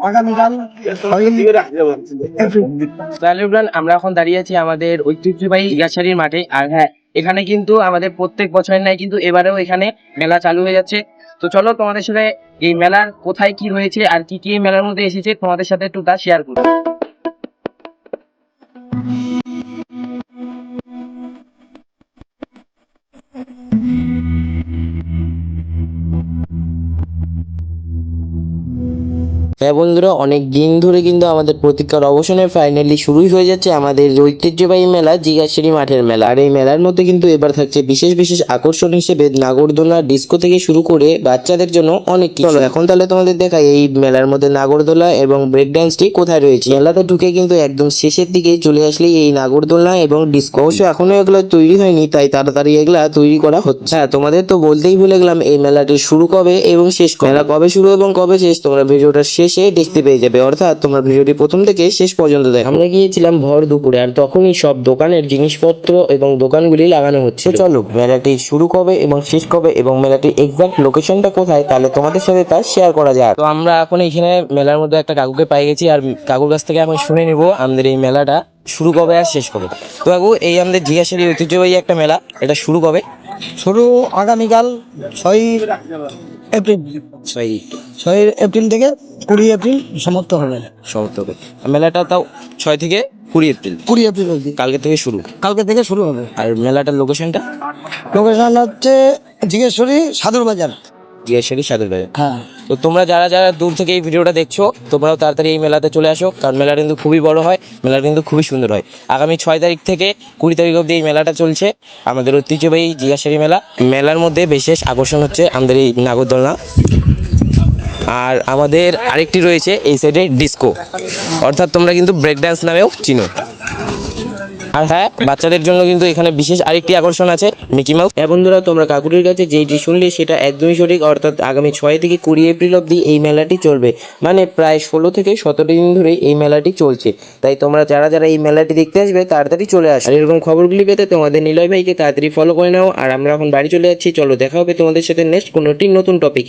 আগামীকাল তাহলে ইমরান, আমরা এখন দাঁড়িয়ে আছি আমাদের ঐতিহ্যবাহী ইয়াশারির মাঠে। আর হ্যাঁ, এখানে কিন্তু আমাদের প্রত্যেক বছরের নাই কিন্তু এবারেও এখানে মেলা চালু হয়ে যাচ্ছে। তো চলো তোমাদের সাথে এই মেলার কোথায় কি হয়েছে আর কি কি এই মেলার মধ্যে এসেছে তোমাদের সাথে একটু তা শেয়ার করবো। হ্যাঁ বন্ধুরা, অনেক দিন ধরে কিন্তু আমাদের প্রতীক্ষার অবসানে ফাইনালি শুরুই হয়ে যাচ্ছে আমাদের ঐতিহ্যবাহী মেলা জিগাশ্রী মাঠের মেলা। আর এই মেলার মধ্যে কিন্তু এবার থাকছে বিশেষ বিশেষ আকর্ষণ হিসেবে নাগরদোলা, ডিস্কো থেকে শুরু করে বাচ্চাদের জন্য অনেক কিছু। চলো এখন তাহলে তোমাদের দেখাই এই মেলার মধ্যে নাগরদোলা এবং ব্রেক ডান্সটি কোথায় রয়েছে। মেলাতে ঢুকে কিন্তু একদম শেষের দিকে চলে আসলেই এই নাগরদোলা এবং ডিস্কো। অবশ্য এখনো এগুলো তৈরি হয়নি, তাই তাড়াতাড়ি এগুলা তৈরি করা হচ্ছে। হ্যাঁ, তোমাদের তো বলতেই ভুলে গেলাম এই মেলাটি শুরু কবে এবং শেষ কবে। মেলা কবে শুরু এবং কবে শেষ তোমরা ভিডিওটা শেষে দেখতে পেয়ে যাবে, অর্থাৎ তোমরা ভিডিওটি প্রথম থেকে শেষ পর্যন্ত দেখো। আমরা গিয়েছিলাম ভর দুপুরে, আর তখনই সব দোকানের জিনিসপত্র এবং দোকানগুলি লাগানো হচ্ছে। চলো মেলাটি শুরু কবে এবং শেষ কবে এবং মেলাটির এক্সাক্ট লোকেশনটা কোথায় তাহলে তোমাদের সাথে তা শেয়ার করা যাক। তো আমরা এখন এখানে মেলার মধ্যে একটা কাকুকে পাই গেছি, আর কাকুর কাছ থেকে এখন শুনে নিব আমাদের এই মেলাটা শুরু কবে আর শেষ কবে। তো কাকু, এই আমাদের জিজ্ঞাসারী ঐতিহ্যবাহী একটা মেলা, এটা শুরু কবে? শুরু আগামীকাল 6 এপ্রিল। সেই 6 এপ্রিল থেকে 20 এপ্রিল সমাপ্ত হবে। সমাপ্ত হবে। মেলাটা তাও 6 থেকে 20 এপ্রিল, 20 এপ্রিল অবধি কালকে থেকে শুরু। কালকে থেকে শুরু হবে। আর মেলাটার লোকেশনটা? লোকেশন হচ্ছে জিগেশ্বরী সাদুর বাজার। জিয়াশারি সাদর বাজার। হ্যাঁ, তো তোমরা যারা যারা দূর থেকে এই ভিডিওটা দেখছো তোমরাও তাড়াতাড়ি এই মেলাতে চলে আসো, কারণ মেলাটা কিন্তু খুবই বড় হয়, মেলাটা কিন্তু খুবই সুন্দর হয়। আগামী 6 তারিখ থেকে 20 তারিখ অবধি এই মেলাটা চলছে, আমাদের ঐতিহ্যবাহী জিয়াশারি মেলা। মেলার মধ্যে বিশেষ আকর্ষণ হচ্ছে আমাদের এই নাগরদোলনা, আর আমাদের আরেকটি রয়েছে এই সাইডে ডিস্কো, অর্থাৎ তোমরা কিন্তু ব্রেক ডান্স নামেও চিনো। আর হ্যাঁ, বাচ্চাদের জন্য কিন্তু এখানে বিশেষ আরেকটি আকর্ষণ আছে, মিকি মাউস। হ্যাঁ বন্ধুরা, তোমরা কাকুরির কাছে যেটি শুনলে সেটা একদমই সঠিক, অর্থাৎ আগামী 6 থেকে 20 এপ্রিল অবধি এই মেলাটি চলবে, মানে প্রায় 16 থেকে 17 দিন ধরে এই মেলাটি চলছে। তাই তোমরা যারা যারা এই মেলাটি দেখতে আসবে তাড়াতাড়ি চলে আসো। আর এরকম খবরগুলি পেতে তোমাদের নিলয় ভাইকে তাড়াতাড়ি ফলো করে নাও। আর আমরা এখন বাড়ি চলে যাচ্ছি, চলো দেখা হবে তোমাদের সাথে নেক্সট কোনোটি নতুন টপিকে।